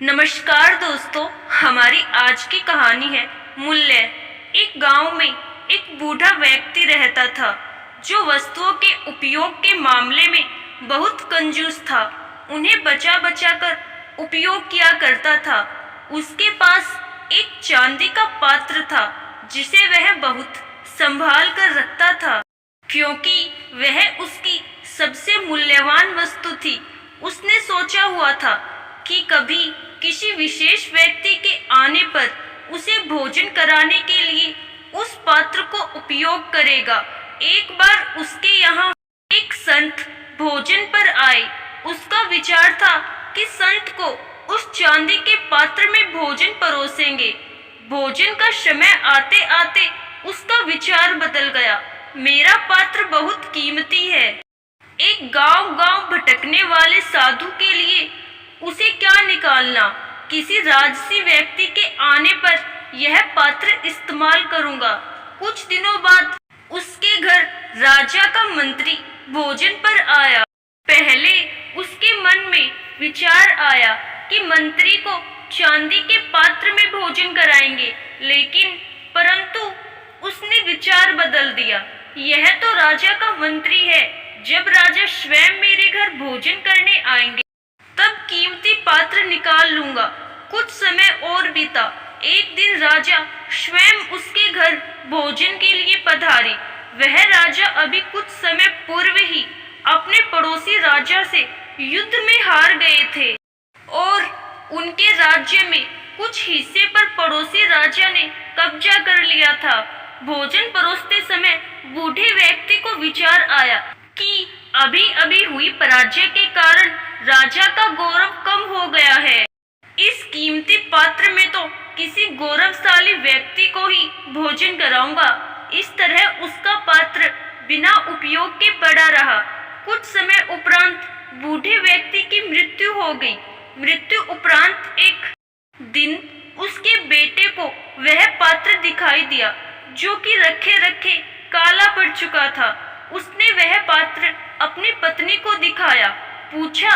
नमस्कार दोस्तों, हमारी आज की कहानी है मूल्य। एक गांव में एक बूढ़ा व्यक्ति रहता था जो वस्तुओं के उपयोग के मामले में बहुत कंजूस था। उन्हें बचा बचा कर उपयोग किया करता था। उसके पास एक चांदी का पात्र था जिसे वह बहुत संभाल कर रखता था, क्योंकि वह उसकी सबसे मूल्यवान वस्तु थी। उसने सोचा हुआ था कि कभी किसी विशेष व्यक्ति के आने पर उसे भोजन कराने के लिए उस पात्र को उपयोग करेगा। एक बार उसके यहाँ एक संत भोजन पर आए। उसका विचार था कि संत को उस चांदी के पात्र में भोजन परोसेंगे। भोजन का समय आते आते उसका विचार बदल गया। मेरा पात्र बहुत कीमती है। एक गांव-गांव भटकने वाले साधु के लिए उसे क्या निकालना। किसी राजसी व्यक्ति के आने पर यह पात्र इस्तेमाल करूंगा। कुछ दिनों बाद उसके घर राजा का मंत्री भोजन पर आया। पहले उसके मन में विचार आया कि मंत्री को चांदी के पात्र में भोजन कराएंगे, लेकिन परंतु उसने विचार बदल दिया। यह तो राजा का मंत्री है। जब राजा स्वयं मेरे घर भोजन करने आएंगे तब कीमती पात्र निकाल लूंगा। कुछ समय और बीता। एक दिन राजा स्वयं उसके घर भोजन के लिए पधारे। वह राजा अभी कुछ समय पूर्व ही अपने पड़ोसी राजा से युद्ध में हार गए थे और उनके राज्य में कुछ हिस्से पर पड़ोसी राजा ने कब्जा कर लिया था। भोजन परोसते समय बूढ़े व्यक्ति को विचार आया कि अभी अभी हुई पराजय के कारण राजा का गौरव कम हो गया है। इस कीमती पात्र में तो किसी गौरवशाली व्यक्ति को ही भोजन कराऊंगा। इस तरह उसका पात्र बिना उपयोग के पड़ा रहा। कुछ समय उपरांत बूढ़े व्यक्ति की मृत्यु हो गई। मृत्यु उपरांत एक दिन उसके बेटे को वह पात्र दिखाई दिया जो कि रखे रखे काला पड़ चुका था। उसने वह पात्र अपनी पत्नी को दिखाया। पूछा,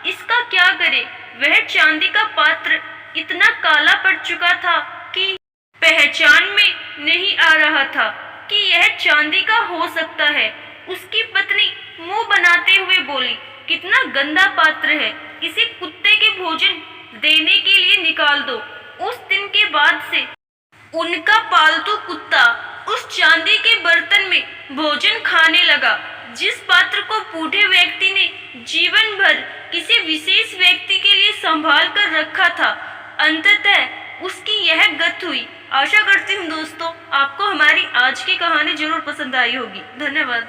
इसका क्या करे। वह चांदी का पात्र इतना काला पड़ चुका था कि पहचान में नहीं आ रहा था कि यह चांदी का हो सकता है। उसकी पत्नी मुंह बनाते हुए बोली, कितना गंदा पात्र है, इसे कुत्ते के भोजन देने के लिए निकाल दो। उस दिन के बाद से उनका पालतू कुत्ता उस चांदी के बर्तन में भोजन खाने लगा। जिस पात्र को बूढ़े व्यक्ति ने जीवन भर किसी विशेष व्यक्ति के लिए संभाल कर रखा था, अंततः उसकी यह गत हुई। आशा करती हूँ दोस्तों आपको हमारी आज की कहानी जरूर पसंद आई होगी। धन्यवाद।